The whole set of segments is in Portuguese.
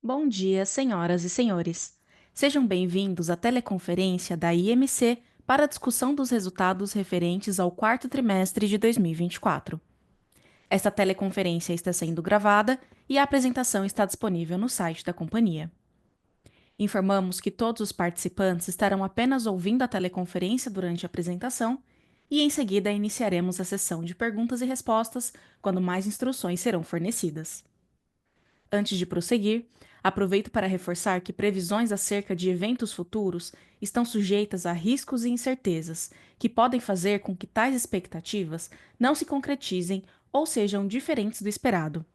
Bom dia, senhoras e senhores. Sejam bem-vindos à teleconferência da IMC para a discussão dos resultados referentes ao quarto trimestre de 2024. Esta teleconferência está sendo gravada e a apresentação está disponível no site da companhia. Informamos que todos os participantes estarão apenas ouvindo a teleconferência durante a apresentação e, em seguida, iniciaremos a sessão de perguntas e respostas quando mais instruções serão fornecidas. Antes de prosseguir, aproveito para reforçar que previsões acerca de eventos futuros estão sujeitas a riscos e incertezas, que podem fazer com que tais expectativas não se concretizem ou sejam diferentes do esperado.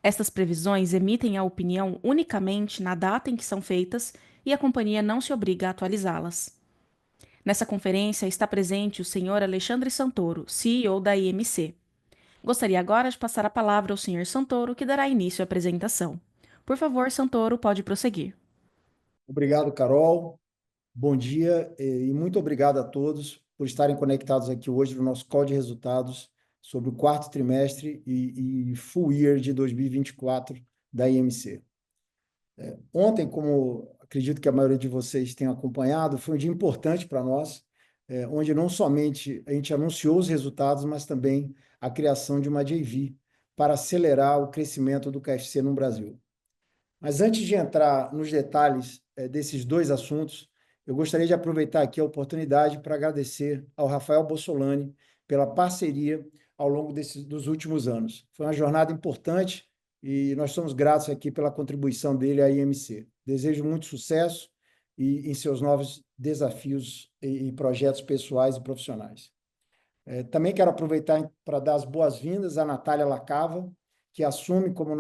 Estas previsões emitem a opinião unicamente na data em que são feitas e a companhia não se obriga a atualizá-las. Nessa conferência está presente o Sr. Alexandre Santoro, CEO da IMC. Gostaria agora de passar a palavra ao Sr. Santoro, que dará início à apresentação. Por favor, Santoro, pode prosseguir. Obrigado, Carol. Bom dia e muito obrigado a todos por estarem conectados aqui hoje no nosso call de resultados sobre o quarto trimestre e full year de 2024 da IMC. Ontem, como acredito que a maioria de vocês tenha acompanhado, foi um dia importante para nós, onde não somente a gente anunciou os resultados, mas também a criação de uma JV para acelerar o crescimento do KFC no Brasil. Mas antes de entrar nos detalhes desses dois assuntos, eu gostaria de aproveitar aqui a oportunidade para agradecer ao Rafael Bossolani pela parceria ao longo dos últimos anos. Foi uma jornada importante e nós somos gratos aqui pela contribuição dele à IMC. Desejo muito sucesso em seus novos desafios e projetos pessoais e profissionais. Também quero aproveitar para dar as boas-vindas à Natália Lacava, que assume como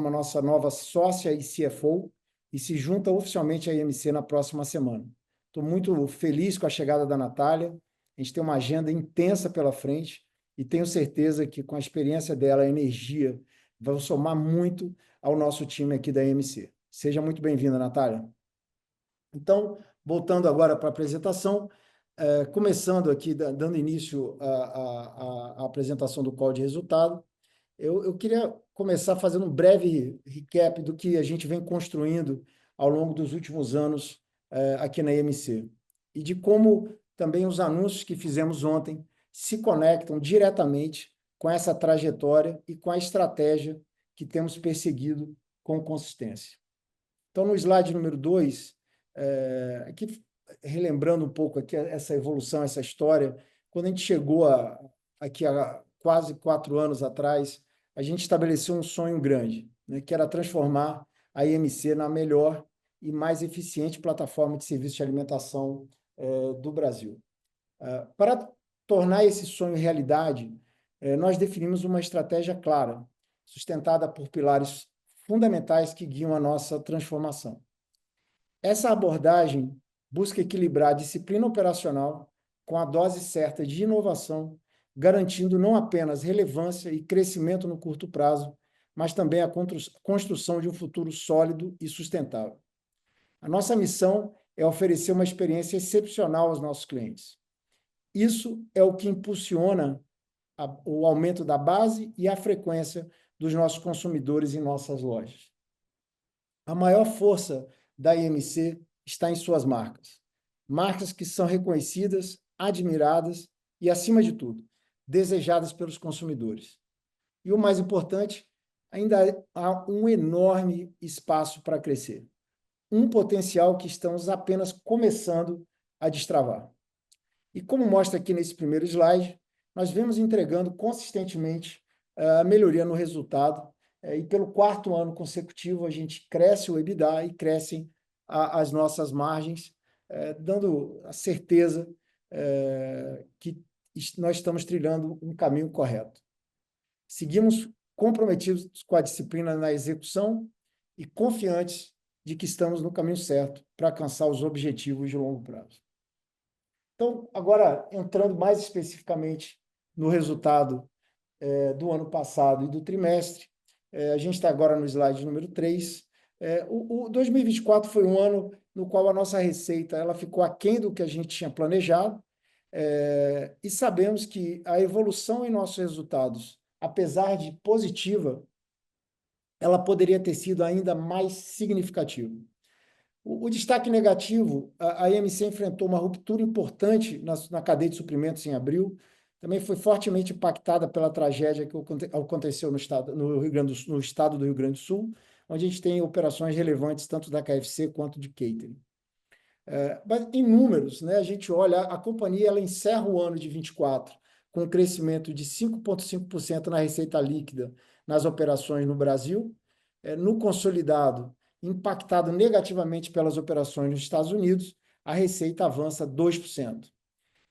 a nossa nova sócia e CFO e se junta oficialmente à IMC na próxima semana. Estou muito feliz com a chegada da Natália, a gente tem uma agenda intensa pela frente e tenho certeza que com a experiência dela, a energia, vai somar muito ao nosso time aqui da IMC. Seja muito bem-vinda, Natália. Então, voltando agora para a apresentação, começando aqui, dando início à apresentação do call de resultado, eu queria começar fazendo um breve recap do que a gente vem construindo ao longo dos últimos anos aqui na IMC e de como também os anúncios que fizemos ontem se conectam diretamente com essa trajetória e com a estratégia que temos perseguido com consistência. Então, no slide número 2, aqui relembrando um pouco aqui essa evolução, essa história, quando a gente chegou aqui há quase 4 anos atrás, a gente estabeleceu um sonho grande, né, que era transformar a IMC na melhor e mais eficiente plataforma de serviço de alimentação do Brasil. Para tornar esse sonho realidade, nós definimos uma estratégia clara, sustentada por pilares fundamentais que guiam a nossa transformação. Essa abordagem busca equilibrar a disciplina operacional com a dose certa de inovação, garantindo não apenas relevância e crescimento no curto prazo, mas também a construção de um futuro sólido e sustentável. A nossa missão é oferecer uma experiência excepcional aos nossos clientes. Isso é o que impulsiona o aumento da base e a frequência dos nossos consumidores em nossas lojas. A maior força da IMC está em suas marcas. Marcas que são reconhecidas, admiradas e, acima de tudo, desejadas pelos consumidores. E o mais importante, ainda há um enorme espaço para crescer. Um potencial que estamos apenas começando a destravar. E como mostra aqui nesse primeiro slide, nós vemos entregando consistentemente a melhoria no resultado e pelo 4º ano consecutivo a gente cresce o EBITDA e crescem as nossas margens, dando a certeza que nós estamos trilhando um caminho correto. Seguimos comprometidos com a disciplina na execução e confiantes de que estamos no caminho certo para alcançar os objetivos de longo prazo. Então, agora, entrando mais especificamente no resultado do ano passado e do trimestre, a gente está agora no slide número 3. O 2024 foi um ano no qual a nossa receita ela ficou aquém do que a gente tinha planejado, e sabemos que a evolução em nossos resultados, apesar de positiva, ela poderia ter sido ainda mais significativa. O destaque negativo, a IMC enfrentou uma ruptura importante na cadeia de suprimentos em abril, também foi fortemente impactada pela tragédia que aconteceu no estado do Rio Grande do Sul, onde a gente tem operações relevantes tanto da KFC quanto de catering. Mas em números, né, a gente olha, a companhia ela encerra o ano de 24 com um crescimento de 5,5% na receita líquida nas operações no Brasil, no consolidado, impactado negativamente pelas operações nos Estados Unidos, a receita avança 2%.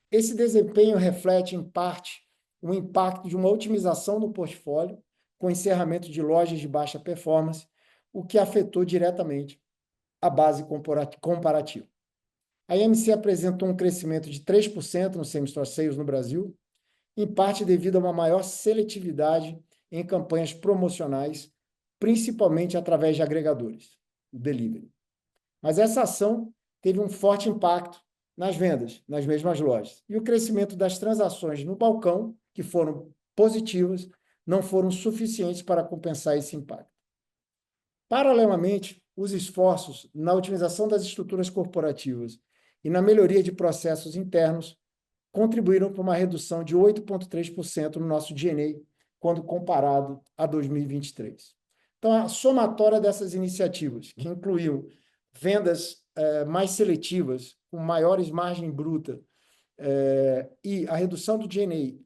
Esse desempenho reflete, em parte, o impacto de uma otimização no portfólio, com encerramento de lojas de baixa performance, o que afetou diretamente a base comparativa. A IMC apresentou um crescimento de 3% no same-store sales no Brasil, em parte devido a uma maior seletividade em campanhas promocionais, principalmente através de agregadores, o delivery. Mas essa ação teve um forte impacto nas vendas, nas mesmas lojas. E o crescimento das transações no balcão, que foram positivas, não foram suficientes para compensar esse impacto. Paralelamente, os esforços na otimização das estruturas corporativas e na melhoria de processos internos contribuíram para uma redução de 8,3% no nosso G&A quando comparado a 2023. Então, a somatória dessas iniciativas, que incluiu vendas mais seletivas, com maiores margem bruta, e a redução do G&A,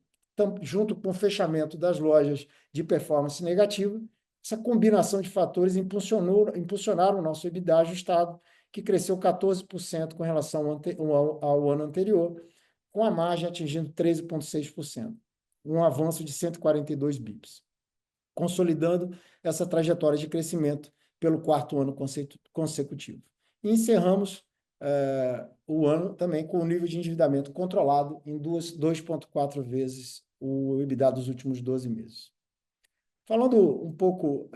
junto com o fechamento das lojas de performance negativa, essa combinação de fatores impulsionaram o nosso EBITDA ajustado, que cresceu 14% com relação ao ano anterior, com a margem atingindo 13,6%, um avanço de 142 bips, consolidando essa trajetória de crescimento pelo quarto ano consecutivo. E encerramos o ano também com o nível de endividamento controlado em 2,4 vezes o EBITDA dos últimos 12 meses. Falando um pouco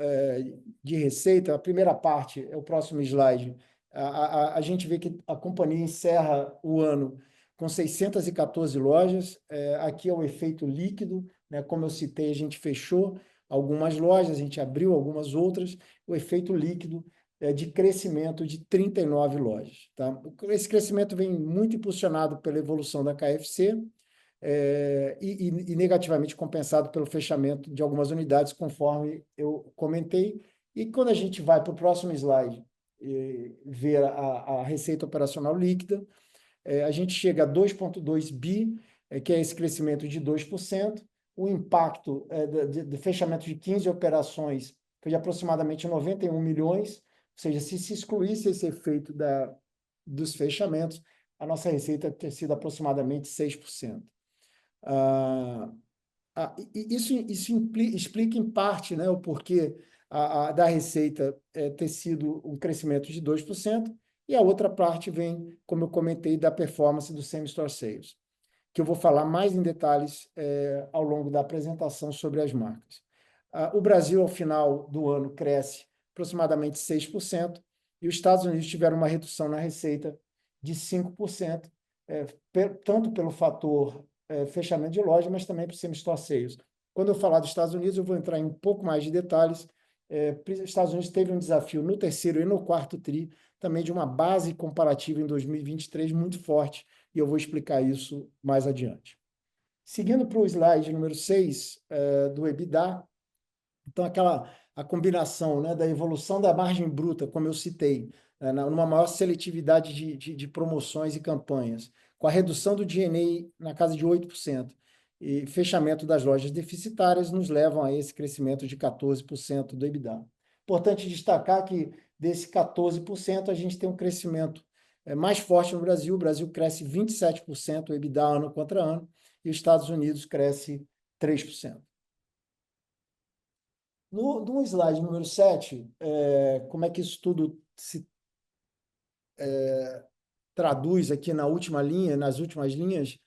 de receita, a primeira parte é o próximo slide. A gente vê que a companhia encerra o ano com 614 lojas. Aqui é o efeito líquido, né? Como eu citei, a gente fechou algumas lojas, a gente abriu algumas outras. O efeito líquido é de crescimento de 39 lojas. Tá? Esse crescimento vem muito impulsionado pela evolução da KFC, e negativamente compensado pelo fechamento de algumas unidades, conforme eu comentei. E quando a gente vai para o próximo slide ver a receita operacional líquida, a gente chega a 2,2 bi, que é esse crescimento de 2%. O impacto de fechamento de 15 operações foi de aproximadamente 91 milhões, ou seja, se excluísse esse efeito dos fechamentos, a nossa receita teria sido aproximadamente 6%. Isso explica, em parte, né, o porquê da receita ter sido um crescimento de 2%, e a outra parte vem, como eu comentei, da performance do same-store sales, que eu vou falar mais em detalhes ao longo da apresentação sobre as marcas. O Brasil, ao final do ano, cresce aproximadamente 6%, e os Estados Unidos tiveram uma redução na receita de 5%, tanto pelo fator fechamento de loja, mas também por same-store sales. Quando eu falar dos Estados Unidos, eu vou entrar em um pouco mais de detalhes. Os Estados Unidos teve um desafio no terceiro e no quarto TRI, também de uma base comparativa em 2023 muito forte, e eu vou explicar isso mais adiante. Seguindo para o slide número 6, do EBITDA, então a combinação, né, da evolução da margem bruta, como eu citei, numa maior seletividade de promoções e campanhas, com a redução do G&A na casa de 8%, e fechamento das lojas deficitárias, nos levam a esse crescimento de 14% do EBITDA. Importante destacar que desse 14%, a gente tem um crescimento mais forte no Brasil. O Brasil cresce 27% o EBITDA ano contra ano, e os Estados Unidos cresce 3%. No slide número 7, como é que isso tudo se traduz aqui na última linha, nas últimas linhas,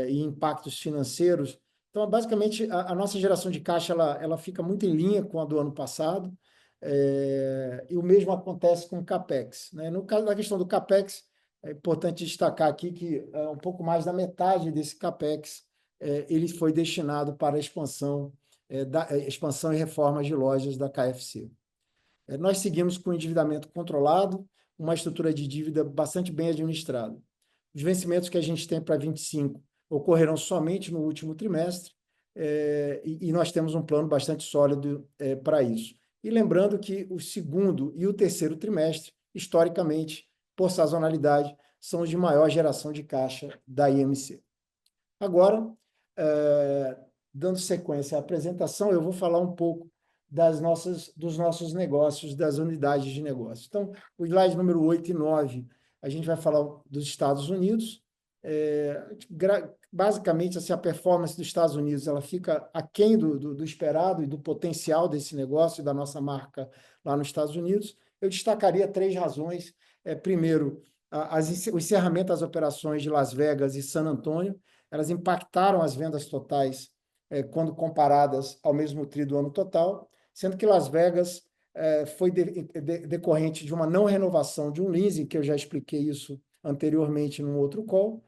e impactos financeiros. Então, basicamente, a nossa geração de caixa ela fica muito em linha com a do ano passado, e o mesmo acontece com o CAPEX, né? No caso da questão do CAPEX, é importante destacar aqui que um pouco mais da metade desse CAPEX ele foi destinado para a expansão da expansão e reformas de lojas da KFC. Nós seguimos com endividamento controlado, uma estrutura de dívida bastante bem administrada. Os vencimentos que a gente tem para 25 ocorrerão somente no último trimestre, e nós temos um plano bastante sólido para isso. E lembrando que o segundo e o terceiro trimestre, historicamente, por sazonalidade, são os de maior geração de caixa da IMC. Agora, dando sequência à apresentação, eu vou falar um pouco dos nossos negócios, das unidades de negócio. Então, o slide número 8 e 9, a gente vai falar dos Estados Unidos. Basicamente, assim, a performance dos Estados Unidos ela fica aquém do esperado e do potencial desse negócio e da nossa marca lá nos Estados Unidos. Eu destacaria 3 razões. Primeiro, o encerramento das operações de Las Vegas e San Antônio, elas impactaram as vendas totais quando comparadas ao mesmo TRI do ano total, sendo que Las Vegas foi decorrente de uma não renovação de um leasing, que eu já expliquei isso anteriormente num outro call.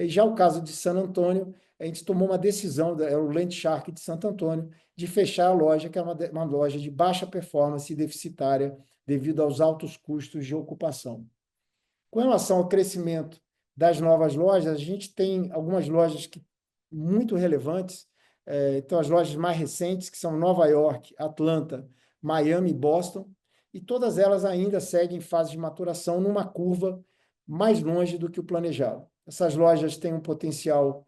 Já o caso de San Antônio, a gente tomou uma decisão, o Land Shark de Santo Antônio, de fechar a loja, que é uma loja de baixa performance e deficitária devido aos altos custos de ocupação. Com relação ao crescimento das novas lojas, a gente tem algumas lojas muito relevantes. Então, as lojas mais recentes, que são Nova York, Atlanta, Miami e Boston, e todas elas ainda seguem em fase de maturação numa curva mais longe do que o planejado. Essas lojas têm um potencial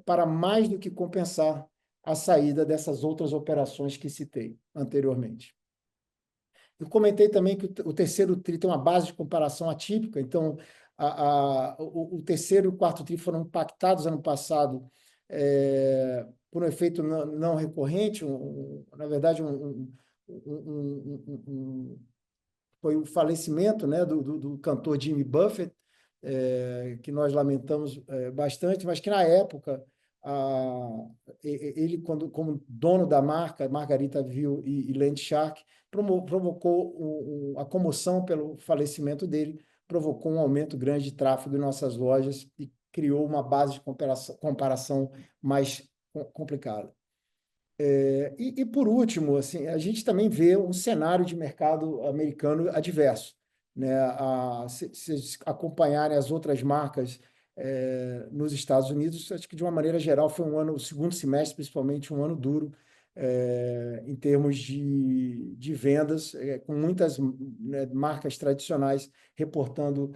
para mais do que compensar a saída dessas outras operações que citei anteriormente. Eu comentei também que o terceiro TRI tem uma base de comparação atípica, então o terceiro e o quarto TRI foram impactados ano passado por um efeito não recorrente, na verdade, foi o falecimento, né, do cantor Jimmy Buffett, que nós lamentamos bastante, mas que na época ele, como dono da marca, Margaritaville e Land Shark, provocou a comoção pelo falecimento dele, provocou um aumento grande de tráfego em nossas lojas e criou uma base de comparação mais complicada. E por último, assim, a gente também vê um cenário de mercado americano adverso, né? Se acompanharem as outras marcas nos Estados Unidos, acho que de uma maneira geral foi o segundo semestre, principalmente, um ano duro em termos de vendas, com muitas marcas tradicionais reportando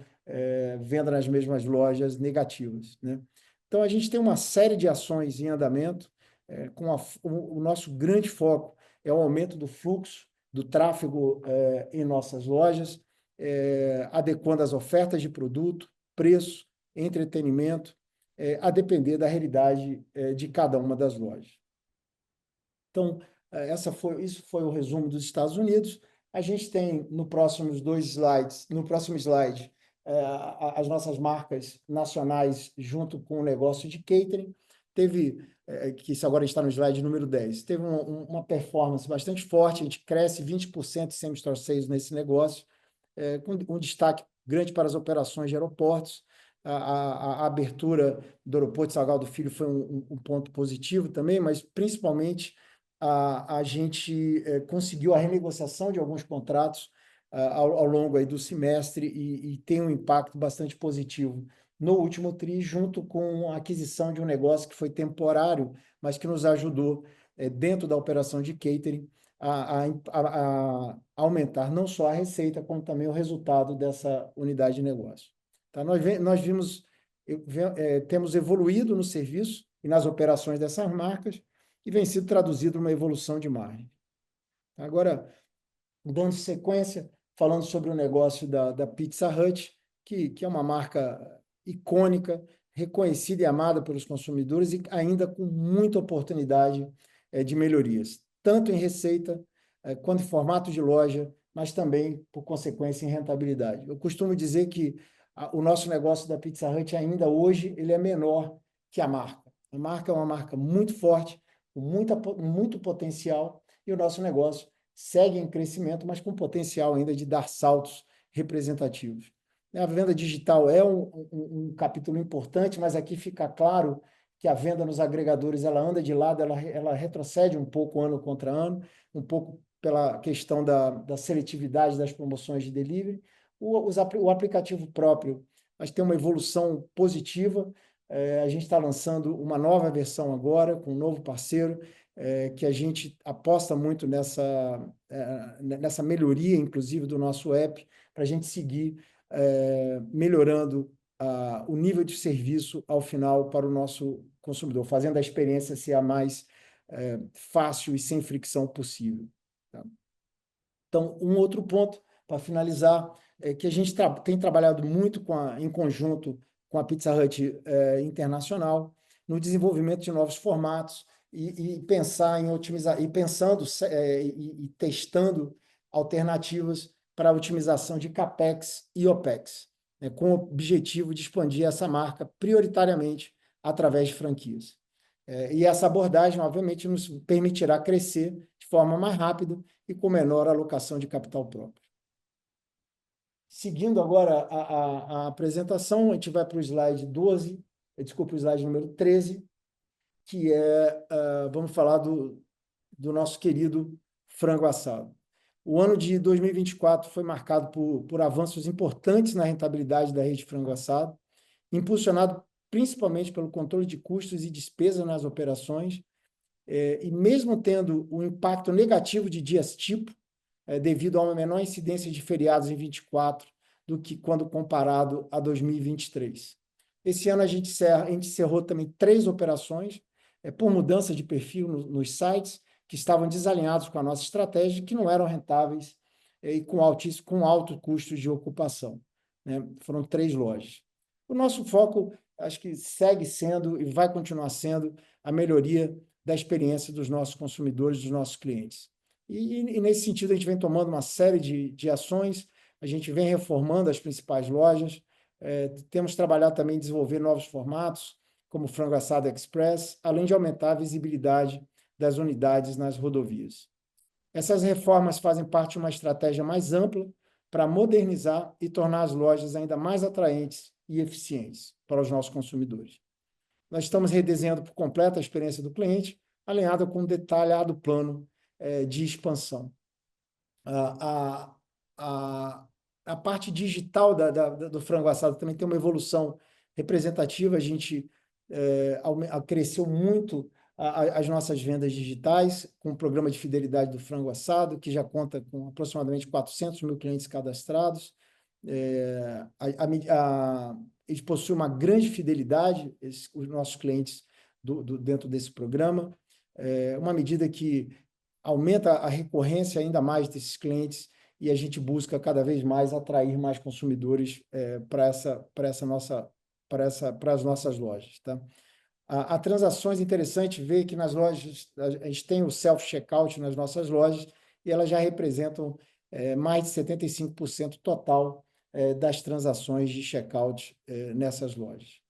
venda nas mesmas lojas negativas, né? Então, a gente tem uma série de ações em andamento. O nosso grande foco é o aumento do fluxo, do tráfego em nossas lojas, adequando as ofertas de produto, preço, entretenimento, a depender da realidade de cada uma das lojas. Então, isso foi o resumo dos Estados Unidos. A gente tem no próximo slide, as nossas marcas nacionais junto com o negócio de catering. Que isso agora está no slide número 10, teve uma performance bastante forte, a gente cresce 20% de same-store sales nesse negócio, com um destaque grande para as operações de aeroportos. A abertura do aeroporto de Salgado Filho foi um ponto positivo também, mas principalmente a gente conseguiu a renegociação de alguns contratos ao longo aí do semestre e tem um impacto bastante positivo no último TRI, junto com a aquisição de um negócio que foi temporário, mas que nos ajudou, dentro da operação de catering, a aumentar não só a receita, como também o resultado dessa unidade de negócio. Tá? Temos evoluído no serviço e nas operações dessas marcas e vem sido traduzido numa evolução de margem. Agora, dando sequência, falando sobre o negócio da Pizza Hut, que é uma marca icônica, reconhecida e amada pelos consumidores e ainda com muita oportunidade de melhorias, tanto em receita quanto em formato de loja, mas também, por consequência, em rentabilidade. Eu costumo dizer que o nosso negócio da Pizza Hut ainda hoje ele é menor que a marca. A marca é uma marca muito forte, com muito potencial, e o nosso negócio segue em crescimento, mas com potencial ainda de dar saltos representativos. A venda digital é um capítulo importante, mas aqui fica claro que a venda nos agregadores ela anda de lado, ela retrocede um pouco ano contra ano, um pouco pela questão da seletividade das promoções de delivery. O aplicativo próprio, mas tem uma evolução positiva. A gente está lançando uma nova versão agora, com um novo parceiro, que a gente aposta muito nessa melhoria, inclusive, do nosso app, para a gente seguir melhorando o nível de serviço ao final para o nosso consumidor, fazendo a experiência ser a mais fácil e sem fricção possível. Tá? Então, um outro ponto, para finalizar, é que a gente tem trabalhado muito em conjunto com a Pizza Hut Internacional no desenvolvimento de novos formatos e pensar em otimizar, e pensando e testando alternativas para a otimização de CAPEX e OPEX, né, com o objetivo de expandir essa marca prioritariamente através de franquias. E essa abordagem, obviamente, nos permitirá crescer de forma mais rápida e com menor alocação de capital próprio. Seguindo agora a apresentação, a gente vai para o slide 12, desculpa, o slide número 13, que vamos falar do nosso querido frango assado. O ano de 2024 foi marcado por avanços importantes na rentabilidade da rede de frango assado, impulsionado principalmente pelo controle de custos e despesas nas operações, e mesmo tendo o impacto negativo de dias tipo, devido a uma menor incidência de feriados em 24 do que quando comparado a 2023. Esse ano a gente encerrou também 3 operações por mudança de perfil nos sites que estavam desalinhados com a nossa estratégia, que não eram rentáveis e com alto custo de ocupação. Né? Foram 3 lojas. O nosso foco, acho que segue sendo e vai continuar sendo a melhoria da experiência dos nossos consumidores, dos nossos clientes. E nesse sentido, a gente vem tomando uma série de ações, a gente vem reformando as principais lojas, temos trabalhado também em desenvolver novos formatos, como o Frango Assado Express, além de aumentar a visibilidade das unidades nas rodovias. Essas reformas fazem parte de uma estratégia mais ampla para modernizar e tornar as lojas ainda mais atraentes e eficientes para os nossos consumidores. Nós estamos redesenhando por completo a experiência do cliente, alinhada com um detalhado plano de expansão. A parte digital do frango assado também tem uma evolução representativa. A gente cresceu muito as nossas vendas digitais, com o programa de fidelidade do frango assado, que já conta com aproximadamente 400 mil clientes cadastrados. Eles possuem uma grande fidelidade, os nossos clientes dentro desse programa, uma medida que aumenta a recorrência ainda mais desses clientes e a gente busca cada vez mais atrair mais consumidores para as nossas lojas. Tá? A transações, interessante ver que nas lojas, a gente tem o self-checkout nas nossas lojas e elas já representam mais de 75% total das transações de checkout nessas lojas.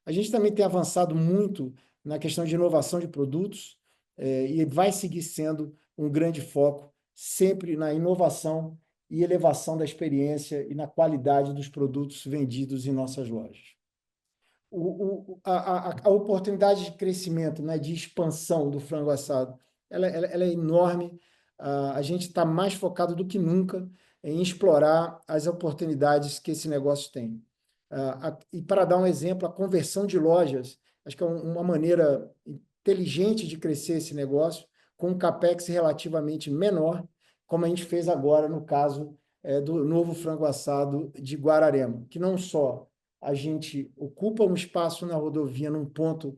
A gente também tem avançado muito na questão de inovação de produtos e vai seguir sendo um grande foco sempre na inovação e elevação da experiência e na qualidade dos produtos vendidos em nossas lojas. A oportunidade de crescimento, né, de expansão do frango assado, ela é enorme. A gente está mais focado do que nunca em explorar as oportunidades que esse negócio tem. E para dar um exemplo, a conversão de lojas, acho que é uma maneira inteligente de crescer esse negócio, com um CAPEX relativamente menor, como a gente fez agora no caso do novo frango assado de Guararema, que não só a gente ocupa um espaço na rodovia num ponto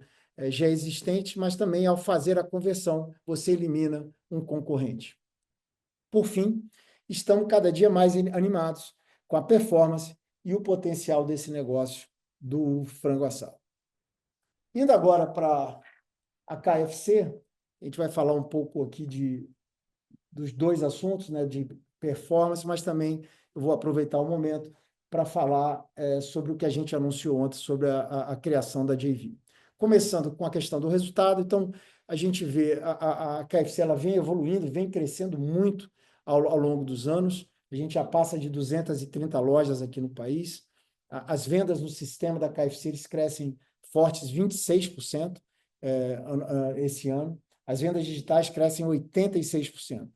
já existente, mas também, ao fazer a conversão, você elimina um concorrente. Por fim, estamos cada dia mais animados com a performance e o potencial desse negócio do frango assado. Indo agora para a KFC, a gente vai falar um pouco aqui dos 2 assuntos, né, de performance, mas também eu vou aproveitar o momento para falar sobre o que a gente anunciou ontem sobre a criação da JV. Começando com a questão do resultado, então a gente vê a KFC ela vem evoluindo, vem crescendo muito ao longo dos anos. A gente já passa de 230 lojas aqui no país. As vendas no sistema da KFC eles crescem fortes 26% esse ano. As vendas digitais crescem 86%.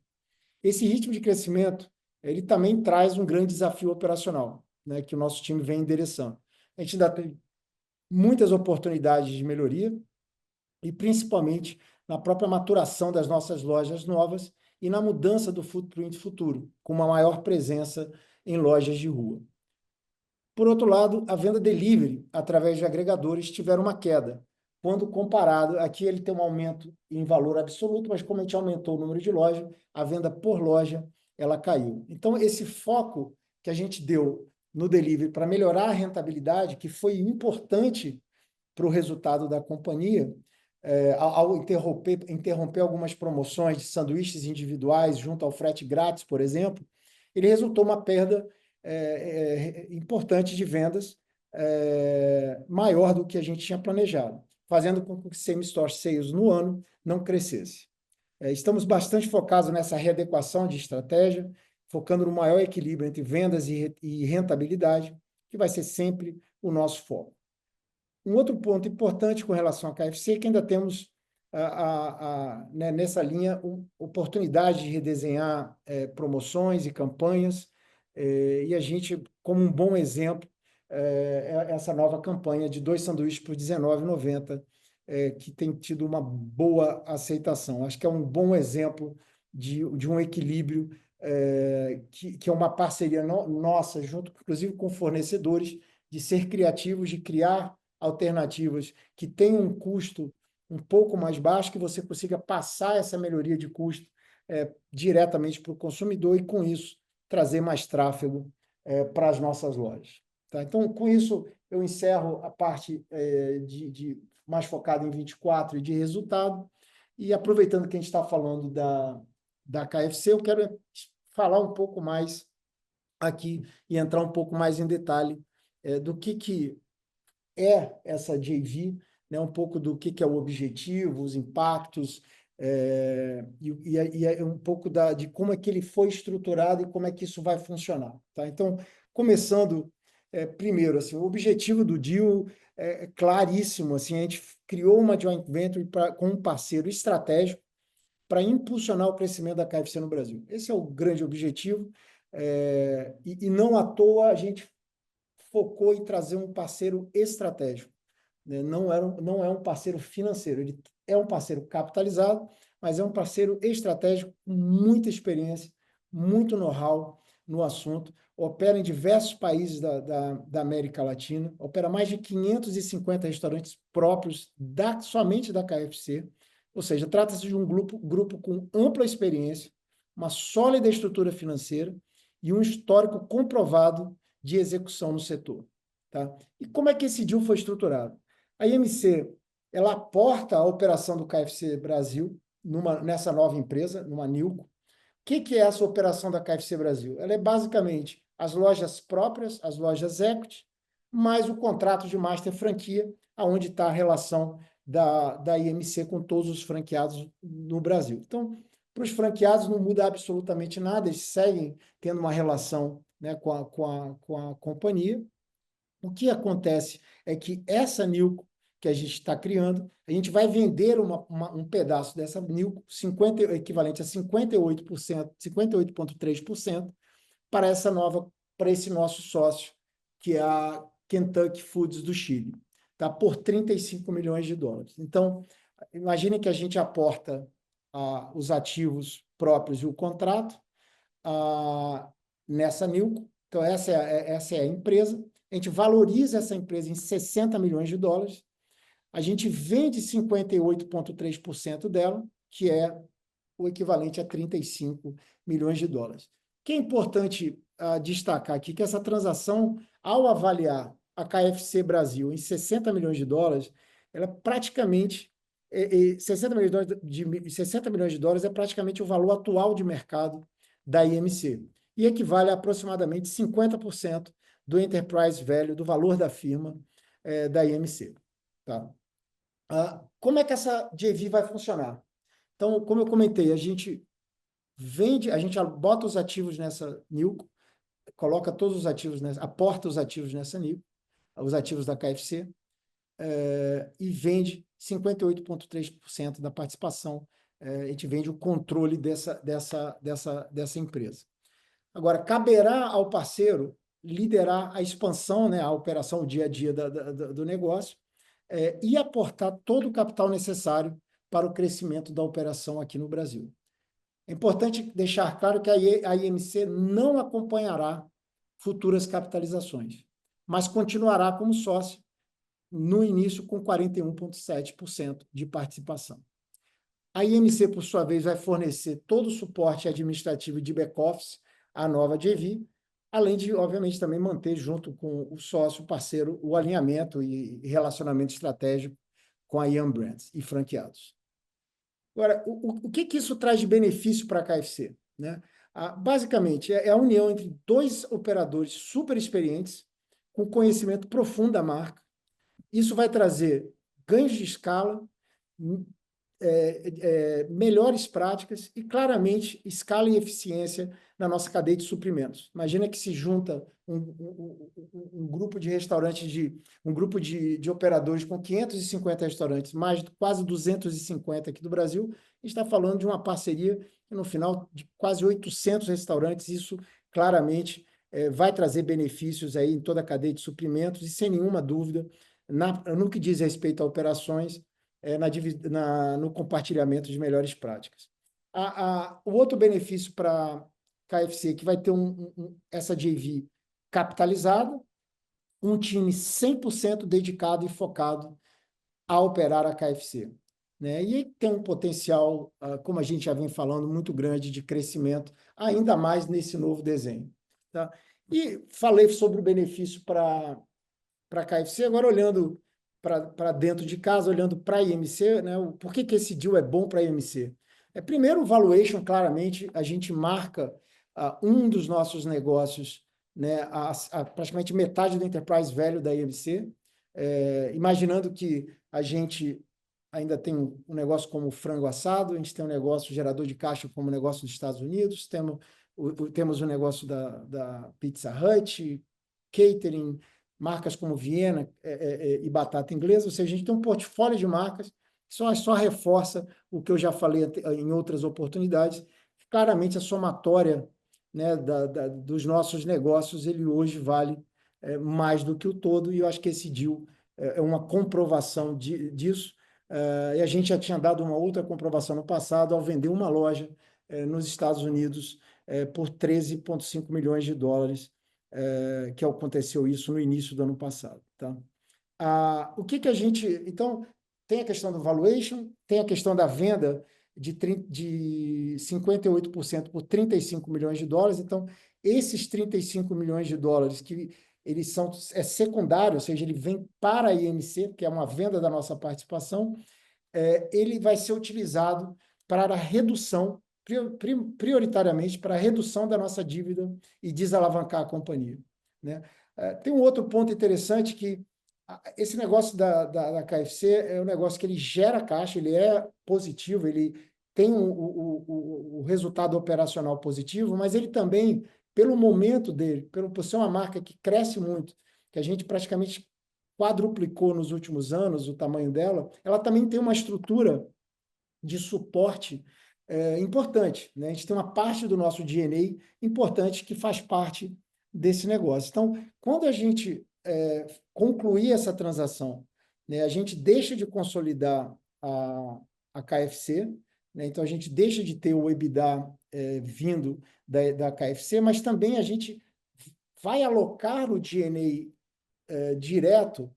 Esse ritmo de crescimento, ele também traz um grande desafio operacional, né, que o nosso time vem endereçando. A gente ainda tem muitas oportunidades de melhoria, e principalmente na própria maturação das nossas lojas novas e na mudança do footprint futuro, com uma maior presença em lojas de rua. Por outro lado, a venda delivery, através de agregadores, tiveram uma queda. Quando comparado, aqui ele tem um aumento em valor absoluto, mas como a gente aumentou o número de lojas, a venda por loja, ela caiu. Então, esse foco que a gente deu no delivery para melhorar a rentabilidade, que foi importante para o resultado da companhia, ao interromper algumas promoções de sanduíches individuais junto ao frete grátis, por exemplo, ele resultou uma perda importante de vendas, maior do que a gente tinha planejado, fazendo com que o same-store sales no ano não crescesse. Estamos bastante focados nessa readequação de estratégia, focando no maior equilíbrio entre vendas e rentabilidade, que vai ser sempre o nosso foco. Um outro ponto importante com relação à KFC é que ainda temos, né, nessa linha, oportunidade de redesenhar promoções e campanhas, e a gente, como um bom exemplo, essa nova campanha de 2 sanduíches por R$19,90, que tem tido uma boa aceitação. Acho que é um bom exemplo de um equilíbrio, que é uma parceria nossa, junto, inclusive, com fornecedores, de ser criativos, de criar alternativas que tenham um custo um pouco mais baixo, que você consiga passar essa melhoria de custo diretamente para o consumidor e, com isso, trazer mais tráfego para as nossas lojas. Tá? Então, com isso, eu encerro a parte mais focada em 24 e de resultado. E aproveitando que a gente está falando da KFC, eu quero falar um pouco mais aqui e entrar um pouco mais em detalhe do que essa JV, né, um pouco do que é o objetivo, os impactos, e um pouco de como é que ele foi estruturado e como é que isso vai funcionar. Tá? Então, começando primeiro, assim, o objetivo do deal é claríssimo. Assim, a gente criou uma joint venture com um parceiro estratégico para impulsionar o crescimento da KFC no Brasil. Esse é o grande objetivo, e não à toa a gente focou em trazer um parceiro estratégico, né? Não é um parceiro financeiro, ele é um parceiro capitalizado, mas é um parceiro estratégico com muita experiência, muito know-how no assunto, opera em diversos países da América Latina, opera mais de 550 restaurantes próprios somente da KFC, ou seja, trata-se de um grupo com ampla experiência, uma sólida estrutura financeira e um histórico comprovado de execução no setor. Tá? E como é que esse deal foi estruturado? A IMC, ela aporta a operação do KFC Brasil nessa nova empresa, numa Nilco. O que é essa operação da KFC Brasil? Ela é basicamente as lojas próprias, as lojas equity, mais o contrato de master franquia, aonde está a relação da IMC com todos os franqueados no Brasil. Então, para os franqueados não muda absolutamente nada, eles seguem tendo uma relação, né, com a companhia. O que acontece é que essa Nilco que a gente está criando, a gente vai vender um pedaço dessa Nilco, equivalente a 58%, 58,3%, para esse nosso sócio, que é a Kentucky Foods do Chile, tá? Por US$ 35 milhões. Então, imagine que a gente aporta os ativos próprios e o contrato nessa Nilco. Então, essa é a empresa. A gente valoriza essa empresa em US$ 60 milhões. A gente vende 58,3% dela, que é o equivalente a US$ 35 milhões. O que é importante destacar aqui que essa transação, ao avaliar a KFC Brasil em US$ 60 milhões, ela praticamente US$ 60 milhões é praticamente o valor atual de mercado da IMC e equivale a aproximadamente 50% do enterprise value, do valor da firma da IMC. Tá? Como é que essa JV vai funcionar? Então, como eu comentei, a gente bota os ativos nessa Nilco, coloca todos os ativos aporta os ativos nessa Nilco, os ativos da KFC. e vende 58,3% da participação. A gente vende o controle dessa empresa. Agora, caberá ao parceiro liderar a expansão, né, a operação, o dia a dia do negócio, e aportar todo o capital necessário para o crescimento da operação aqui no Brasil. É importante deixar claro que a IMC não acompanhará futuras capitalizações, mas continuará como sócio no início com 41,7% de participação. A IMC, por sua vez, vai fornecer todo o suporte administrativo de back-office à nova JV, além de, obviamente, também manter junto com o sócio parceiro o alinhamento e relacionamento estratégico com a Yum Brands e franqueados. Agora, o que isso traz de benefício para a KFC? Né? Basicamente, é a união entre dois operadores super experientes, com conhecimento profundo da marca. Isso vai trazer ganhos de escala, melhores práticas e, claramente, escala e eficiência na nossa cadeia de suprimentos. Imagina que se junta um grupo de restaurantes, um grupo de operadores com 550 restaurantes, mais quase 250 aqui do Brasil. A gente está falando de uma parceria que, no final, de quase 800 restaurantes, isso claramente vai trazer benefícios aí em toda a cadeia de suprimentos e, sem nenhuma dúvida, no que diz respeito a operações, no compartilhamento de melhores práticas. O outro benefício para a KFC é que vai ter essa JV capitalizada, um time 100% dedicado e focado a operar a KFC. Né? E tem um potencial, como a gente já vem falando, muito grande de crescimento, ainda mais nesse novo desenho. Tá? E falei sobre o benefício para a KFC, agora olhando para dentro de casa, olhando para a IMC, né? Por que esse deal é bom para a IMC? Primeiro, o valuation, claramente, a gente marca um dos nossos negócios, né, praticamente metade do enterprise value da IMC, imaginando que a gente ainda tem um negócio como frango assado, a gente tem um negócio gerador de caixa como o negócio dos Estados Unidos, temos o negócio da Pizza Hut, catering, marcas como Viena e Batata Inglesa, ou seja, a gente tem um portfólio de marcas que só reforça o que eu já falei em outras oportunidades. Claramente, a somatória, né, dos nossos negócios, ele hoje vale mais do que o todo, e eu acho que esse deal é uma comprovação disso. E a gente já tinha dado uma outra comprovação no passado ao vender uma loja nos Estados Unidos por 13,5 milhões de dólares, que aconteceu isso no início do ano passado. Tá? O que a gente... Então, tem a questão do valuation, tem a questão da venda de 58% por 35 milhões de dólares. Então, esses 35 milhões de dólares, que eles são secundário, ou seja, ele vem para a IMC, que é uma venda da nossa participação, ele vai ser utilizado para a redução, prioritariamente para a redução da nossa dívida e desalavancar a companhia. Né? Tem um outro ponto interessante que esse negócio da KFC é um negócio que ele gera caixa, ele é positivo, ele tem o resultado operacional positivo, mas ele também, pelo momento dele, por ser uma marca que cresce muito, que a gente praticamente quadruplicou nos últimos anos o tamanho dela, ela também tem uma estrutura de suporte importante. Né? A gente tem uma parte do nosso DNA importante que faz parte desse negócio. Então, quando a gente concluir essa transação, né, a gente deixa de consolidar a KFC, né? Então a gente deixa de ter o EBITDA vindo da KFC, mas também a gente vai alocar o DNA direto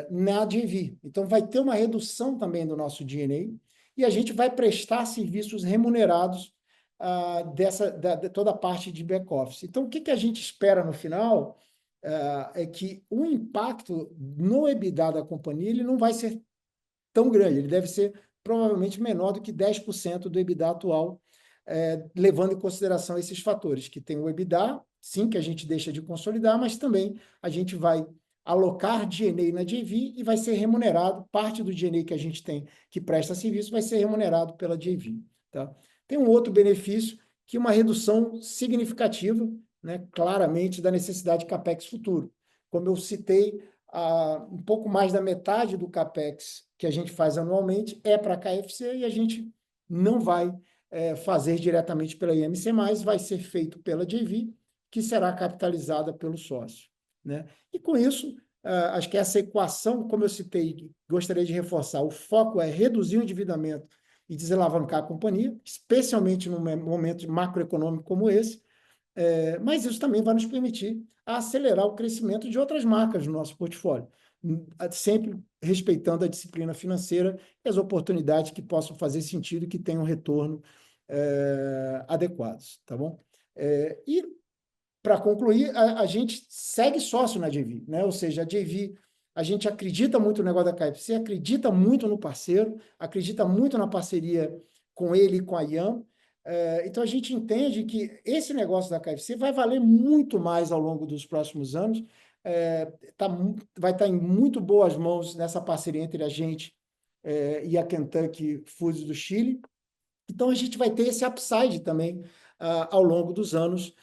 na JV. Então, vai ter uma redução também do nosso DNA e a gente vai prestar serviços remunerados de toda a parte de back-office. Então, o que a gente espera no final é que o impacto no EBITDA da companhia ele não vai ser tão grande, ele deve ser provavelmente menor do que 10% do EBITDA atual, levando em consideração esses fatores, que tem o EBITDA, sim, que a gente deixa de consolidar, mas também a gente vai alocar DNA na JV e vai ser remunerado, parte do DNA que a gente tem que presta serviço vai ser remunerado pela JV. Tá? Tem um outro benefício, que é uma redução significativa, né, claramente, da necessidade de CAPEX futuro. Como eu citei, um pouco mais da metade do CAPEX que a gente faz anualmente é para a KFC e a gente não vai fazer diretamente pela IMC+, vai ser feito pela JV, que será capitalizada pelo sócio, né? E com isso, acho que essa equação, como eu citei, gostaria de reforçar, o foco é reduzir o endividamento e desalavancar a companhia, especialmente num momento macroeconômico como esse, mas isso também vai nos permitir acelerar o crescimento de outras marcas no nosso portfólio, sempre respeitando a disciplina financeira e as oportunidades que possam fazer sentido e que tenham retorno adequados, tá bom? E, para concluir, a gente segue sócio na JV, né? Ou seja, a JV, a gente acredita muito no negócio da KFC, acredita muito no parceiro, acredita muito na parceria com ele e com a Yum. Então, a gente entende que esse negócio da KFC vai valer muito mais ao longo dos próximos anos, vai estar em muito boas mãos nessa parceria entre a gente e a Kentucky Foods do Chile. Então, a gente vai ter esse upside também ao longo dos anos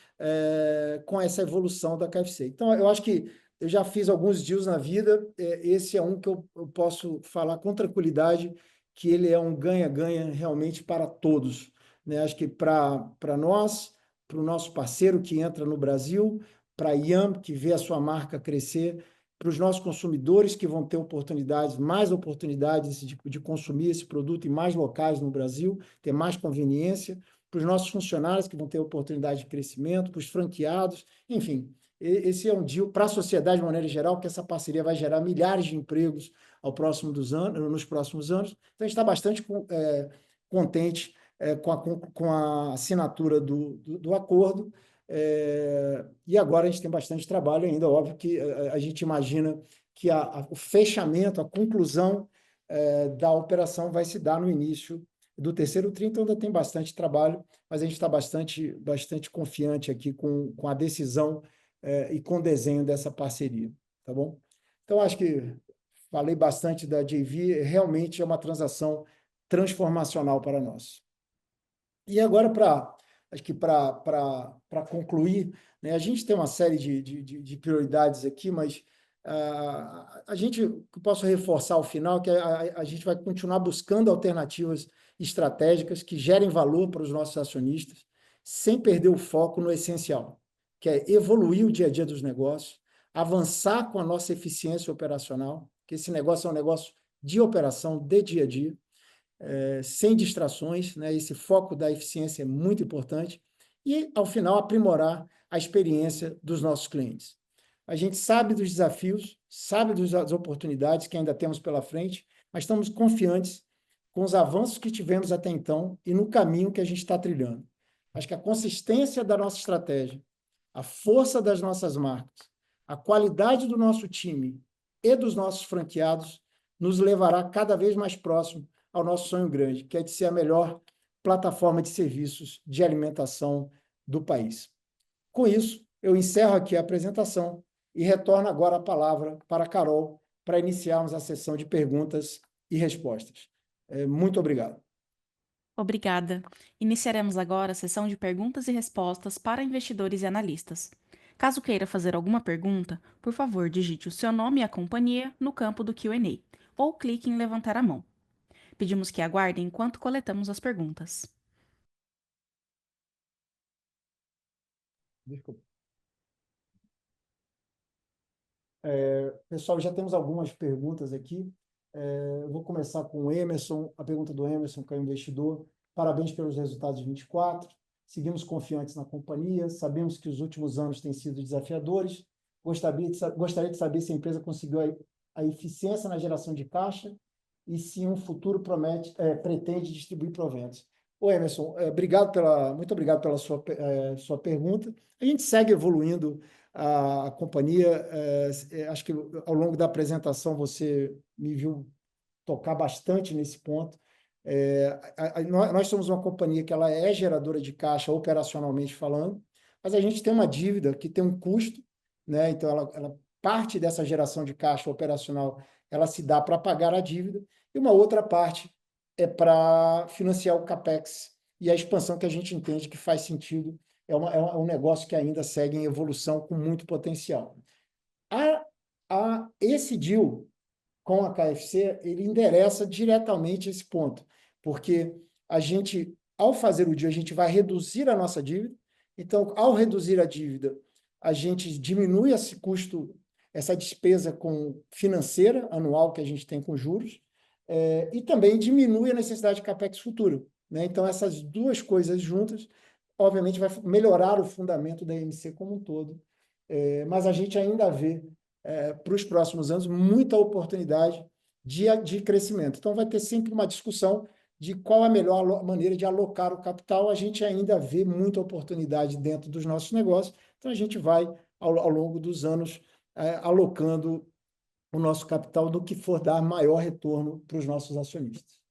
com essa evolução da KFC. Então, eu acho que eu já fiz alguns deals na vida, esse é um que eu posso falar com tranquilidade que ele é um ganha-ganha realmente para todos, né? Acho que para nós, para o nosso parceiro que entra no Brasil, para a Yum, que vê a sua marca crescer, para os nossos consumidores que vão ter oportunidades, mais oportunidades de consumir esse produto em mais locais no Brasil, ter mais conveniência, para os nossos funcionários que vão ter oportunidade de crescimento, para os franqueados, enfim. Esse é um deal para a sociedade de maneira geral, que essa parceria vai gerar milhares de empregos nos próximos anos. Então, a gente está bastante contente com a assinatura do acordo. E agora a gente tem bastante trabalho ainda. Óbvio que a gente imagina que o fechamento, a conclusão da operação vai se dar no início do terceiro tri, então ainda tem bastante trabalho, mas a gente está bastante confiante aqui com a decisão e com o desenho dessa parceria, tá bom? Então, acho que falei bastante da JV, realmente é uma transação transformacional para nós. E agora, acho que para concluir, né, a gente tem uma série de prioridades aqui, mas a gente, o que eu posso reforçar ao final, que a gente vai continuar buscando alternativas estratégicas que gerem valor para os nossos acionistas, sem perder o foco no essencial, que é evoluir o dia a dia dos negócios, avançar com a nossa eficiência operacional, que esse negócio é um negócio de operação, de dia a dia, sem distrações, né? Esse foco da eficiência é muito importante, e, ao final, aprimorar a experiência dos nossos clientes. A gente sabe dos desafios, sabe das oportunidades que ainda temos pela frente, mas estamos confiantes com os avanços que tivemos até então e no caminho que a gente está trilhando. Acho que a consistência da nossa estratégia, a força das nossas marcas, a qualidade do nosso time e dos nossos franqueados nos levará cada vez mais próximo ao nosso sonho grande, que é de ser a melhor plataforma de serviços de alimentação do país. Com isso, eu encerro aqui a apresentação e retorno agora a palavra para a Carol para iniciarmos a sessão de perguntas e respostas. Muito obrigado. Obrigada. Iniciaremos agora a sessão de perguntas e respostas para investidores e analistas. Caso queira fazer alguma pergunta, por favor, digite o seu nome e a companhia no campo do Q&A ou clique em levantar a mão. Pedimos que aguardem enquanto coletamos as perguntas. Desculpa. Pessoal, já temos algumas perguntas aqui. Eu vou começar com o Emerson, a pergunta do Emerson, que é o investidor. Parabéns pelos resultados de 24. Seguimos confiantes na companhia, sabemos que os últimos anos têm sido desafiadores. Gostaria de saber se a empresa conseguiu a eficiência na geração de caixa e se um futuro pretende distribuir proventos. Ô Emerson, muito obrigado pela sua pergunta. A gente segue evoluindo a companhia. Acho que ao longo da apresentação você me viu tocar bastante nesse ponto. Nós somos uma companhia que ela é geradora de caixa operacionalmente falando, mas a gente tem uma dívida que tem um custo, né? Então parte dessa geração de caixa operacional ela se dá para pagar a dívida e uma outra parte é para financiar o CAPEX e a expansão que a gente entende que faz sentido. É um negócio que ainda segue em evolução com muito potencial. A esse deal com a KFC, ele endereça diretamente esse ponto, porque a gente, ao fazer o deal, a gente vai reduzir a nossa dívida. Então, ao reduzir a dívida, a gente diminui esse custo, essa despesa financeira anual que a gente tem com juros, e também diminui a necessidade de capex futuro, né? Então, essas duas coisas juntas, obviamente, vai melhorar o fundamento da EMC como um todo. Mas a gente ainda vê para os próximos anos muita oportunidade de crescimento. Então, vai ter sempre uma discussão de qual a melhor maneira de alocar o capital. A gente ainda vê muita oportunidade dentro dos nossos negócios, então a gente vai, ao longo dos anos, alocando o nosso capital no que for dar maior retorno para os nossos acionistas.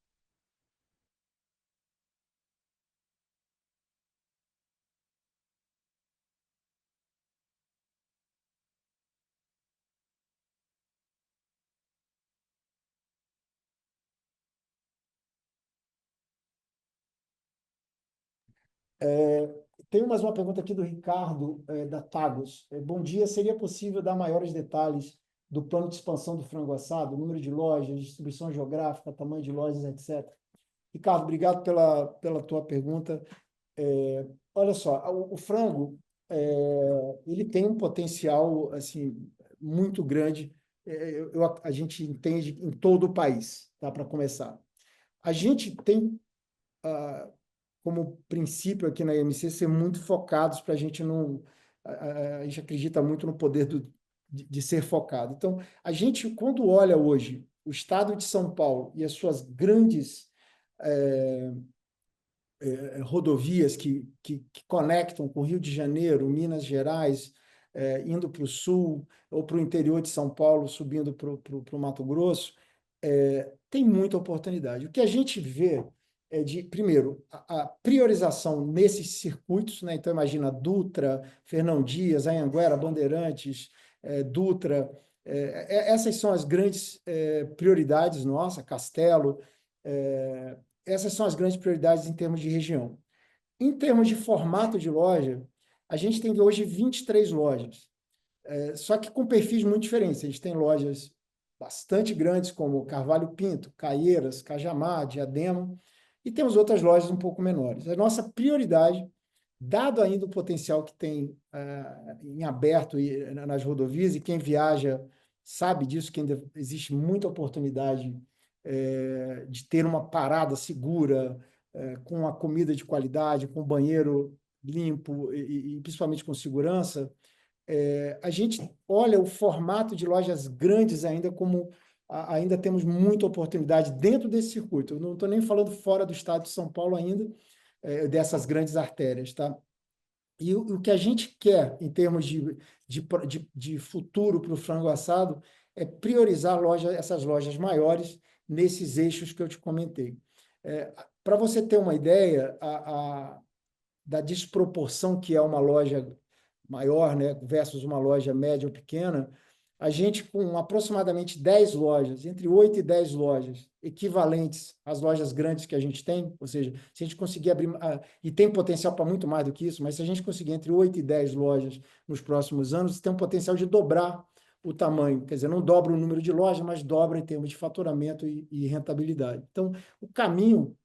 Tem mais uma pergunta aqui do Ricardo, da Tagos. Bom dia, seria possível dar maiores detalhes do plano de expansão do frango assado, número de lojas, distribuição geográfica, tamanho de lojas, etc. Ricardo, obrigado pela tua pergunta. Olha só, o frango, ele tem um potencial assim muito grande. A gente entende em todo o país, tá? Para começar, a gente tem como princípio aqui na IMC ser muito focados para a gente não. A gente acredita muito no poder de ser focado. Então, a gente, quando olha hoje o estado de São Paulo e as suas grandes rodovias que conectam com Rio de Janeiro, Minas Gerais, indo para o sul, ou para o interior de São Paulo, subindo para o Mato Grosso, tem muita oportunidade. O que a gente vê primeiro, a priorização nesses circuitos, né? Então, imagina Dutra, Fernão Dias, Anhanguera, Bandeirantes, Dutra, essas são as grandes prioridades nossas, Castelo, essas são as grandes prioridades em termos de região. Em termos de formato de loja, a gente tem hoje 23 lojas, só que com perfis muito diferentes. A gente tem lojas bastante grandes, como Carvalho Pinto, Caieiras, Cajamar, Diadema, e temos outras lojas um pouco menores. A nossa prioridade, dado ainda o potencial que tem em aberto nas rodovias, e quem viaja sabe disso, que ainda existe muita oportunidade de ter uma parada segura, com a comida de qualidade, com banheiro limpo e principalmente com segurança. A gente olha o formato de lojas grandes ainda como ainda temos muita oportunidade dentro desse circuito. Eu não estou nem falando fora do estado de São Paulo ainda, dessas grandes artérias, tá? E o que a gente quer em termos de futuro para o frango assado é priorizar essas lojas maiores nesses eixos que eu te comentei. Para você ter uma ideia da desproporção que é uma loja maior, né, versus uma loja média ou pequena, a gente, com aproximadamente 10 lojas, entre 8 e 10 lojas, equivalentes às lojas grandes que a gente tem, ou seja, se a gente conseguir abrir, e tem potencial para muito mais do que isso, mas se a gente conseguir entre 8 e 10 lojas nos próximos anos, tem um potencial de dobrar o tamanho, quer dizer, não dobra o número de lojas, mas dobra em termos de faturamento e rentabilidade. Então, o caminho,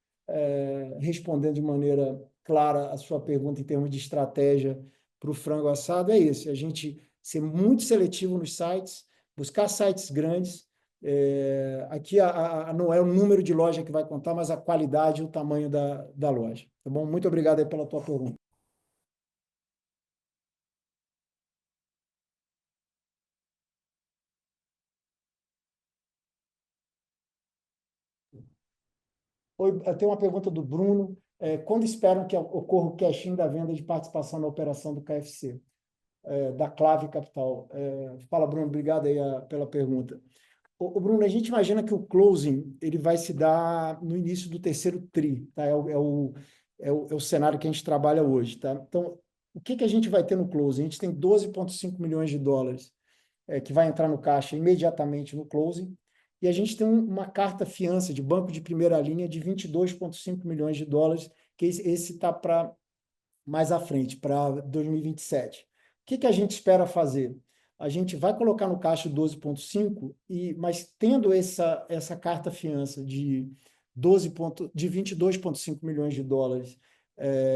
respondendo de maneira clara a sua pergunta em termos de estratégia para o frango assado, é esse: a gente ser muito seletivo nos sites, buscar sites grandes. Aqui não é o número de loja que vai contar, mas a qualidade e o tamanho da loja. Tá bom? Muito obrigado aí pela tua pergunta. Eu tenho uma pergunta do Bruno. Quando esperam que ocorra o cash-in da venda de participação na operação do KFC, da Clave Capital? Fala, Bruno, obrigado aí pela pergunta. Bruno, a gente imagina que o closing ele vai se dar no início do terceiro TRI, tá? É o cenário que a gente trabalha hoje, tá? Então, o que a gente vai ter no closing? A gente tem 12,5 milhões de dólares que vai entrar no caixa imediatamente no closing, e a gente tem uma carta fiança de banco de primeira linha de 22,5 milhões de dólares, que esse está para mais à frente, para 2027. O que a gente espera fazer? a gente vai colocar no caixa 12,5, mas tendo essa carta-fiança de 22,5 milhões de dólares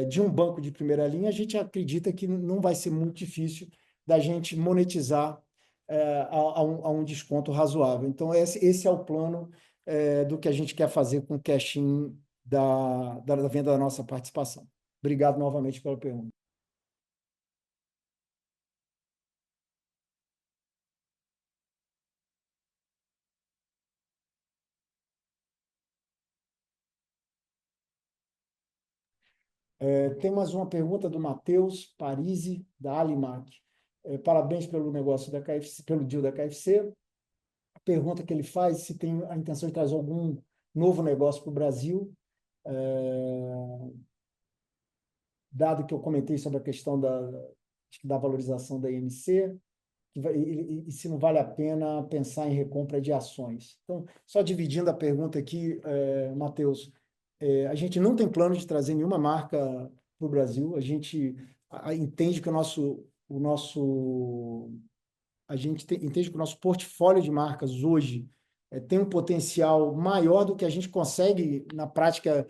de um banco de primeira linha, a gente acredita que não vai ser muito difícil da gente monetizar a um desconto razoável. Então, esse é o plano do que a gente quer fazer com o cash-in da venda da nossa participação. Obrigado novamente pela pergunta. Tem mais uma pergunta do Matheus Parisi, da Alimac. Parabéns pelo negócio da KFC, pelo deal da KFC. A pergunta que ele faz se tem a intenção de trazer algum novo negócio para o Brasil, dado que eu comentei sobre a questão da valorização da IMC, e se não vale a pena pensar em recompra de ações. Então, só dividindo a pergunta aqui, Matheus, a gente não tem plano de trazer nenhuma marca para o Brasil. A gente entende que o nosso portfólio de marcas hoje tem um potencial maior do que a gente consegue, na prática,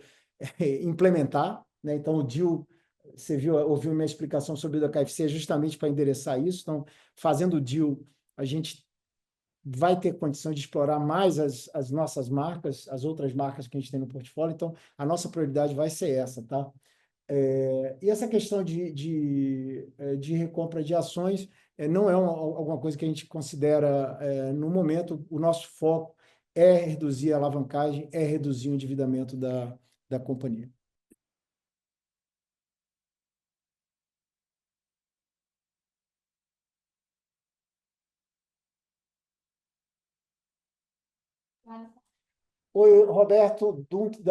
implementar, né? Então, o deal, você ouviu minha explicação sobre o da KFC, é justamente para endereçar isso. Então, fazendo o deal, a gente vai ter condição de explorar mais as nossas marcas, as outras marcas que a gente tem no portfólio. Então, a nossa prioridade vai ser essa, tá? E essa questão de recompra de ações não é alguma coisa que a gente considera no momento. O nosso foco é reduzir a alavancagem, é reduzir o endividamento da companhia. Oi, Roberto Dunk,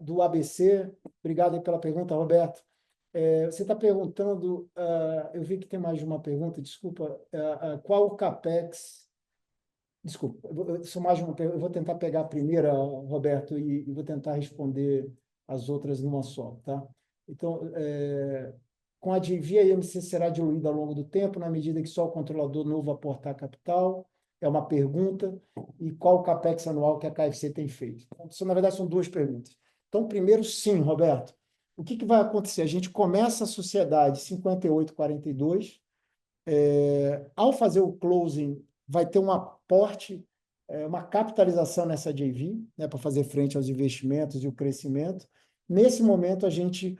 do ABC. Obrigado aí pela pergunta, Roberto. Você está perguntando, eu vi que tem mais de uma pergunta, desculpa, qual o CAPEX. Desculpa, só mais uma pergunta. Eu vou tentar pegar a primeira, Roberto, e vou tentar responder as outras numa só, tá? Então, com a JV, a IMC será diluída ao longo do tempo, na medida que só o controlador novo aportar capital? É uma pergunta. E qual o CAPEX anual que a KFC tem feito? Então, na verdade, são duas perguntas. Então, primeiro, sim, Roberto. O que vai acontecer? A gente começa a sociedade 5842. Ao fazer o closing, vai ter um aporte, uma capitalização nessa JV, né, para fazer frente aos investimentos e o crescimento. Nesse momento, a gente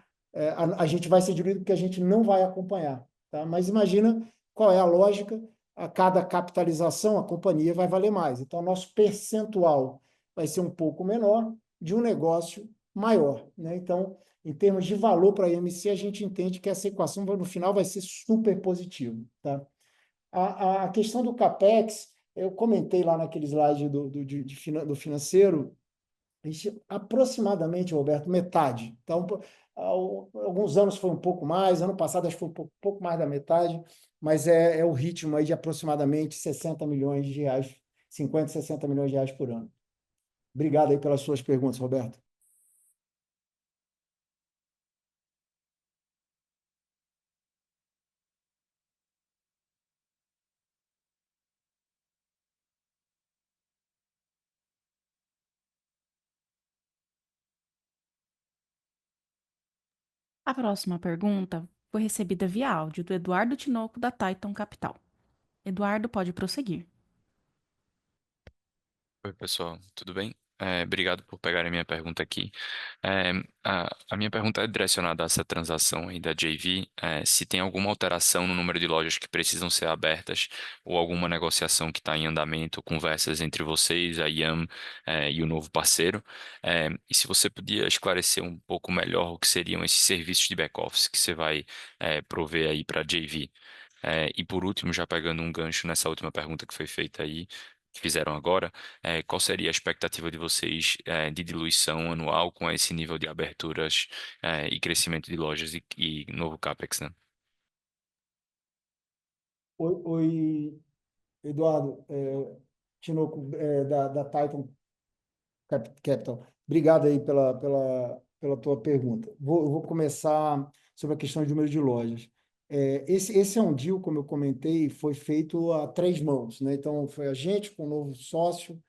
vai ser diluído porque a gente não vai acompanhar. Tá? Mas imagina qual é a lógica: a cada capitalização, a companhia vai valer mais. Então, o nosso percentual vai ser um pouco menor de um negócio maior. Né? Então, em termos de valor para a IMC, a gente entende que essa equação, no final, vai ser super positiva. Tá? A questão do CAPEX, eu comentei lá naquele slide do financeiro, aproximadamente, Roberto, metade. Então, alguns anos foi um pouco mais, ano passado acho que foi um pouco mais da metade, mas é o ritmo aí de aproximadamente 60 milhões de reais, 50, 60 milhões de reais por ano. Obrigado aí pelas suas perguntas, Roberto. A próxima pergunta foi recebida via áudio do Eduardo Tinoco, da Titan Capital. Eduardo, pode prosseguir. Oi, pessoal, tudo bem? Obrigado por pegarem minha pergunta aqui. É, a minha pergunta é direcionada a essa transação aí da JV, se tem alguma alteração no número de lojas que precisam ser abertas ou alguma negociação que está em andamento, conversas entre vocês, a IAM, e o novo parceiro. E se você podia esclarecer um pouco melhor o que seriam esses serviços de back-office que você vai prover aí para a JV. E por último, já pegando um gancho nessa última pergunta que foi feita aí, que fizeram agora, qual seria a expectativa de vocês de diluição anual com esse nível de aberturas e crescimento de lojas e novo CAPEX, né? Oi, Eduardo, Tinoco, da Titan Capital. Obrigado aí pela tua pergunta. Eu vou começar sobre a questão de número de lojas. Esse é um deal, como eu comentei, foi feito a três mãos, né? Então, foi a gente com o novo sócio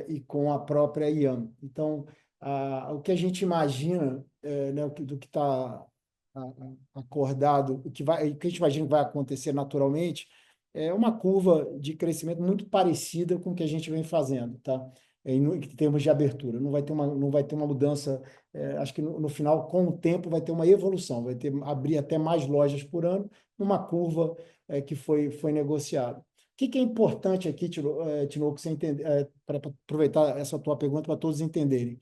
e com a própria IAM. Então, o que a gente imagina, né, do que está acordado, o que a gente imagina que vai acontecer naturalmente, é uma curva de crescimento muito parecida com o que a gente vem fazendo, tá? Em termos de abertura. Não vai ter uma mudança, acho que no final, com o tempo, vai ter uma evolução, abrir até mais lojas por ano, numa curva que foi negociada. O que é importante aqui, Tinoco, você entender, para aproveitar essa tua pergunta para todos entenderem?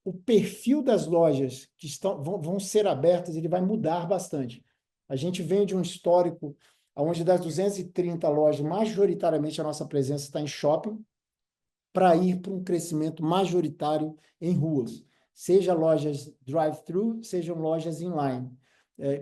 O perfil das lojas que vão ser abertas, ele vai mudar bastante. A gente vem de um histórico onde das 230 lojas, majoritariamente a nossa presença está em shopping, para ir para um crescimento majoritário em ruas, seja lojas drive-thru, sejam lojas inline.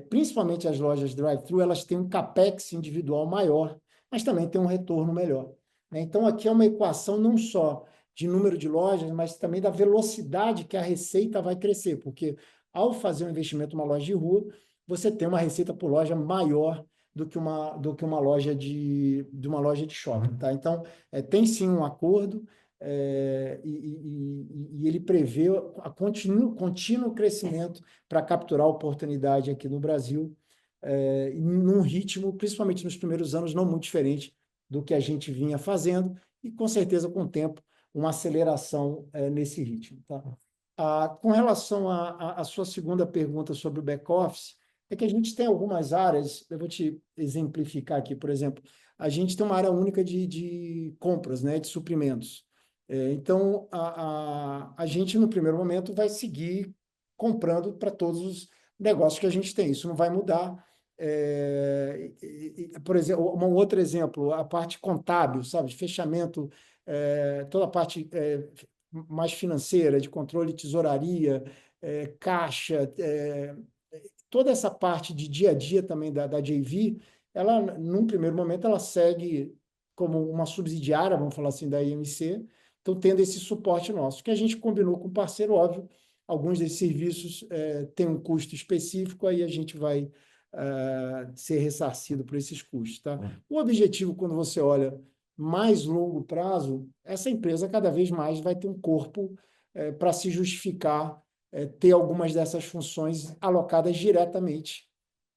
Principalmente as lojas drive-thru, elas têm um capex individual maior, mas também tem um retorno melhor, né? Então, aqui é uma equação não só de número de lojas, mas também da velocidade que a receita vai crescer, porque ao fazer um investimento numa loja de rua, você tem uma receita por loja maior do que uma loja de uma loja de shopping, tá? Então, tem sim um acordo, e ele prevê a contínuo crescimento para capturar oportunidade aqui no Brasil, num ritmo, principalmente nos primeiros anos, não muito diferente do que a gente vinha fazendo, e com certeza, com o tempo, uma aceleração nesse ritmo. Tá? Com relação à sua segunda pergunta sobre o back-office, é que a gente tem algumas áreas, eu vou te exemplificar aqui, por exemplo, a gente tem uma área única de compras, né, de suprimentos. Então, a gente, no primeiro momento, vai seguir comprando para todos os negócios que a gente tem. Isso não vai mudar. Por exemplo, um outro exemplo, a parte contábil, sabe? De fechamento, toda a parte mais financeira, de controle, tesouraria, caixa, toda essa parte de dia a dia também da JV, ela, num primeiro momento, ela segue como uma subsidiária, vamos falar assim, da IMC, então tendo esse suporte nosso, que a gente combinou com o parceiro, óbvio, alguns desses serviços têm um custo específico, aí a gente vai ser ressarcido por esses custos, tá? O objetivo, quando você olha mais longo prazo, essa empresa cada vez mais vai ter um corpo para se justificar ter algumas dessas funções alocadas diretamente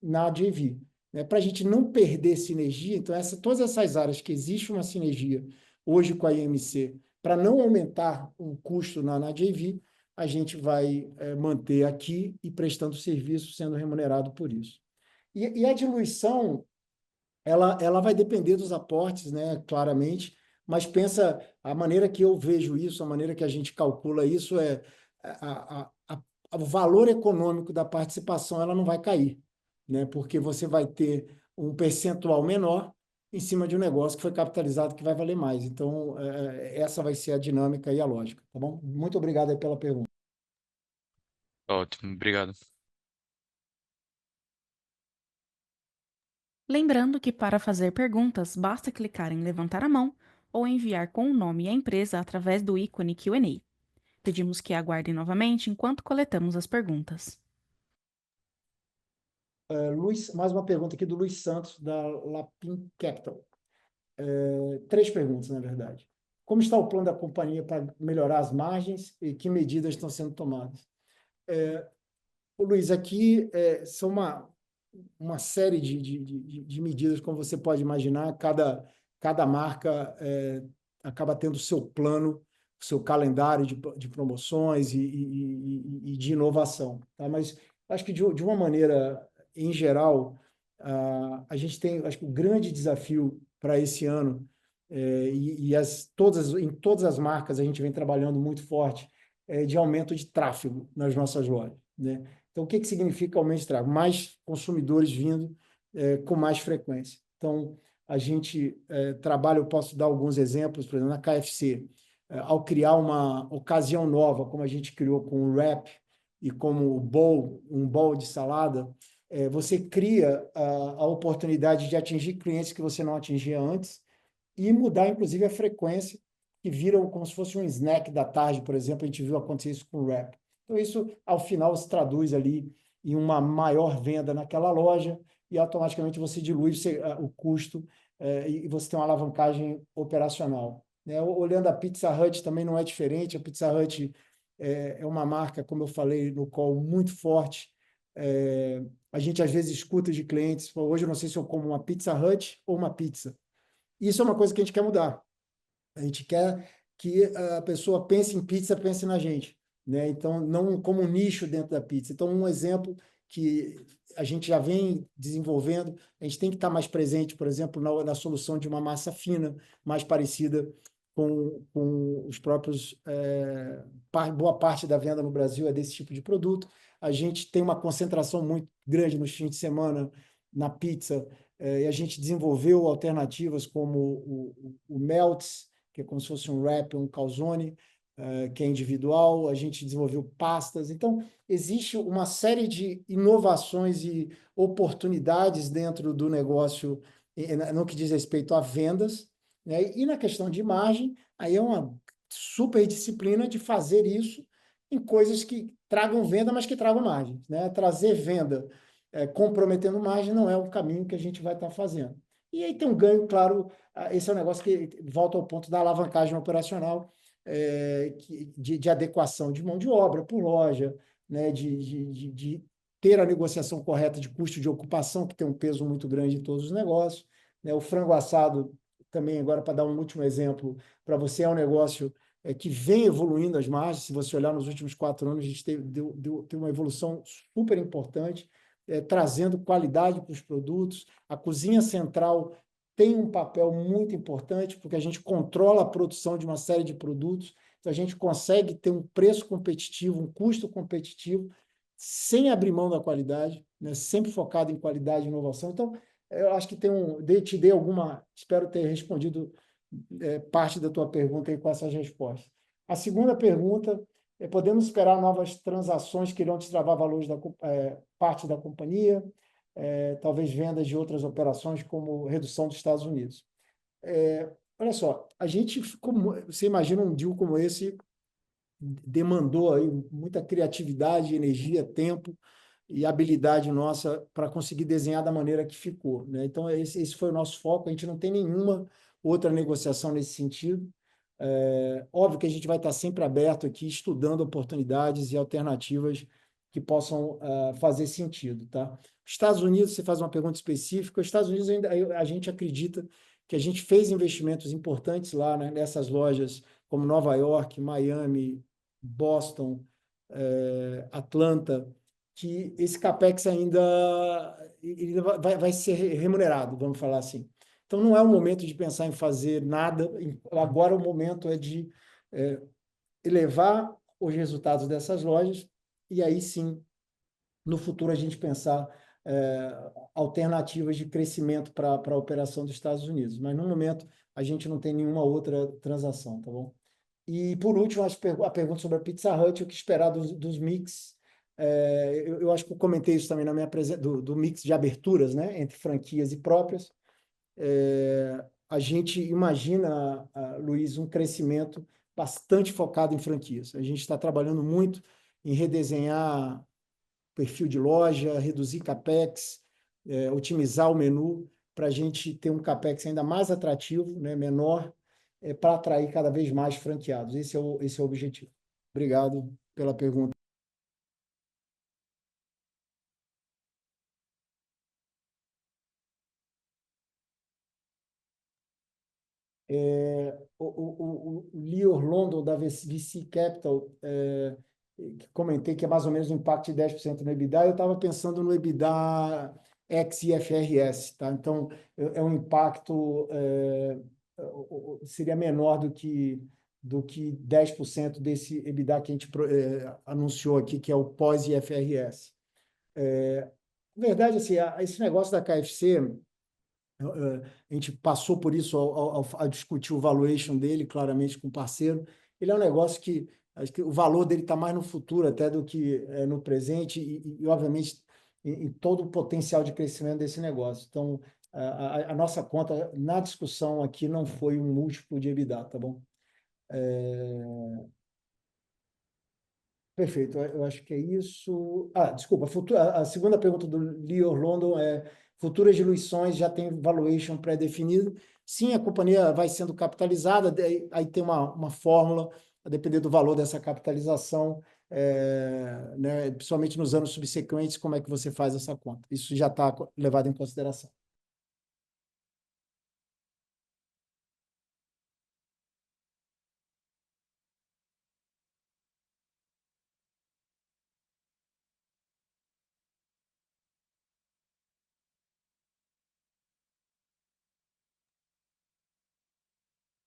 na JV. Né? Para a gente não perder sinergia, então todas essas áreas que existe uma sinergia hoje com a IMC, para não aumentar o custo na JV, a gente vai manter aqui e prestando serviço, sendo remunerado por isso. E a diluição, ela vai depender dos aportes, né, claramente, mas pensa, a maneira que eu vejo isso, a maneira que a gente calcula isso o valor econômico da participação ela não vai cair, né, porque você vai ter um percentual menor em cima de um negócio que foi capitalizado que vai valer mais. Então, essa vai ser a dinâmica e a lógica, tá bom? Muito obrigado aí pela pergunta. Ótimo, obrigado. Lembrando que para fazer perguntas, basta clicar em levantar a mão ou enviar com o nome e a empresa através do ícone Q&A. Pedimos que aguardem novamente enquanto coletamos as perguntas. Mais uma pergunta aqui do Luiz Santos, da Lapin Capital. Três perguntas, na verdade. Como está o plano da companhia para melhorar as margens e que medidas estão sendo tomadas? Luiz, aqui são uma série de medidas, como você pode imaginar, cada marca acaba tendo o seu plano, o seu calendário de promoções e de inovação. Tá? Mas acho que, de uma maneira, em geral, a gente tem, acho que o grande desafio para esse ano, em todas as marcas a gente vem trabalhando muito forte, de aumento de tráfego nas nossas lojas, né? Então, o que significa aumento de tráfego? Mais consumidores vindo com mais frequência. Então, a gente trabalha, eu posso dar alguns exemplos, por exemplo, na KFC, ao criar uma ocasião nova, como a gente criou com o wrap e como um bowl de salada, você cria a oportunidade de atingir clientes que você não atingia antes e mudar, inclusive, a frequência, que viram como se fosse um snack da tarde, por exemplo, a gente viu acontecer isso com o wrap. Então, isso, ao final, se traduz ali em uma maior venda naquela loja e automaticamente você dilui o custo e você tem uma alavancagem operacional. Né? Olhando a Pizza Hut também não é diferente. A Pizza Hut é uma marca, como eu falei no call, muito forte. A gente às vezes escuta de clientes: hoje eu não sei se eu como uma Pizza Hut ou uma pizza. Isso é uma coisa que a gente quer mudar. A gente quer que a pessoa pense em pizza, pense na gente, né? Então, não como um nicho dentro da pizza. Então, um exemplo que a gente já vem desenvolvendo, a gente tem que estar mais presente, por exemplo, na solução de uma massa fina, mais parecida com os próprios... boa parte da venda no Brasil é desse tipo de produto. A gente tem uma concentração muito grande nos fins de semana na pizza, e a gente desenvolveu alternativas como o Melts, que é como se fosse um wrap, um calzone, que é individual. A gente desenvolveu pastas. Então, existe uma série de inovações e oportunidades dentro do negócio no que diz respeito a vendas, né? E na questão de margem, aí é uma super disciplina de fazer isso em coisas que tragam venda, mas que tragam margem, né? Trazer venda comprometendo margem não é o caminho que a gente vai estar fazendo. E aí tem um ganho, claro. Esse é um negócio que volta ao ponto da alavancagem operacional, de adequação de mão de obra por loja, né, de ter a negociação correta de custo de ocupação, que tem um peso muito grande em todos os negócios. Né? O frango assado, também, agora, para dar um último exemplo, para você é um negócio que vem evoluindo as margens. Se você olhar nos últimos 4 anos, a gente teve uma evolução super importante, trazendo qualidade para os produtos. A cozinha central tem um papel muito importante, porque a gente controla a produção de uma série de produtos, então a gente consegue ter um preço competitivo, um custo competitivo, sem abrir mão da qualidade, né? Sempre focado em qualidade e inovação. Então, eu acho que te dei alguma, espero ter respondido parte da tua pergunta aí com essas respostas. A segunda pergunta é: podemos esperar novas transações que irão destravar valores da parte da companhia? Talvez vendas de outras operações, como redução dos Estados Unidos. Olha só, a gente ficou, você imagina um deal como esse, demandou aí muita criatividade, energia, tempo e habilidade nossa para conseguir desenhar da maneira que ficou, né? Então, esse foi o nosso foco. A gente não tem nenhuma outra negociação nesse sentido. Óbvio que a gente vai estar sempre aberto aqui, estudando oportunidades e alternativas que possam fazer sentido, tá? Estados Unidos, você faz uma pergunta específica. Os Estados Unidos, a gente acredita que a gente fez investimentos importantes lá, né, nessas lojas como Nova York, Miami, Boston, Atlanta, que esse capex ainda ele vai ser remunerado, vamos falar assim. Então, não é o momento de pensar em fazer nada. Agora, o momento é de elevar os resultados dessas lojas e aí sim, no futuro, a gente pensar alternativas de crescimento para a operação dos Estados Unidos. Mas, no momento, a gente não tem nenhuma outra transação, tá bom? E, por último, a pergunta sobre a Pizza Hut, o que esperar dos mix. Eu acho que eu comentei isso também na minha apresentação, do mix de aberturas, né, entre franquias e próprias. A gente imagina, Luiz, um crescimento bastante focado em franquias. A gente está trabalhando muito em redesenhar perfil de loja, reduzir capex, otimizar o menu para a gente ter um capex ainda mais atrativo, né, menor, para atrair cada vez mais franqueados. Esse é o objetivo. Obrigado pela pergunta. O Lior London, da VC Capital, que comentei que é mais ou menos um impacto de 10% no EBITDA. Eu estava pensando no EBITDA ex-IFRS, tá? Então, é um impacto, seria menor do que 10% desse EBITDA que a gente anunciou aqui, que é o pós-IFRS. Na verdade, assim, esse negócio da KFC, a gente passou por isso ao discutir o valuation dele, claramente, com o parceiro. Ele é um negócio que acho que o valor dele está mais no futuro até do que no presente e, obviamente, em todo o potencial de crescimento desse negócio. Então, a nossa conta na discussão aqui não foi um múltiplo de EBITDA, tá bom? Perfeito, eu acho que é isso. Desculpa, a segunda pergunta do Lior London é: Futuras diluições já tem valuation pré-definido. Sim, a companhia vai sendo capitalizada, aí tem uma fórmula, a depender do valor dessa capitalização, né, principalmente nos anos subsequentes, como é que você faz essa conta. Isso já está levado em consideração.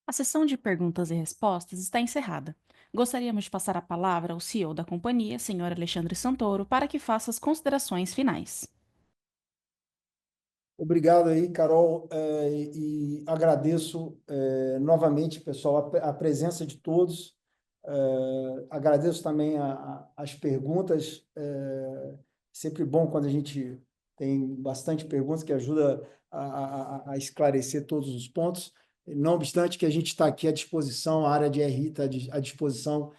A sessão de perguntas e respostas está encerrada. Gostaríamos de passar a palavra ao CEO da companhia, Sr. Alexandre Santoro, para que faça as considerações finais. Obrigado aí, Carol, e agradeço novamente, pessoal, a presença de todos. Agradeço também as perguntas. Sempre bom quando a gente tem bastante perguntas que ajuda a esclarecer todos os pontos. Não obstante que a gente está aqui à disposição, a área de RI está à disposição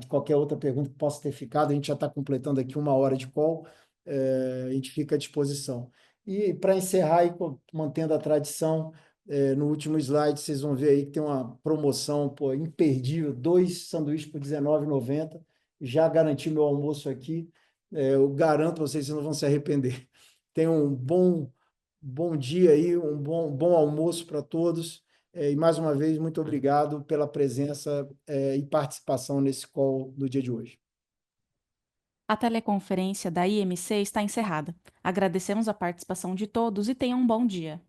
de qualquer outra pergunta que possa ter ficado. A gente já está completando aqui 1 hora de call, a gente fica à disposição. E para encerrar, aí, mantendo a tradição, no último slide, vocês vão ver aí que tem uma promoção, pô, imperdível, 2 sanduíches por R$19,90. Já garanti meu almoço aqui. Eu garanto vocês não vão se arrepender. Tenham um bom dia aí, um bom almoço para todos. E mais uma vez, muito obrigado pela presença e participação nesse call do dia de hoje. A teleconferência da IMC está encerrada. Agradecemos a participação de todos e tenham um bom dia.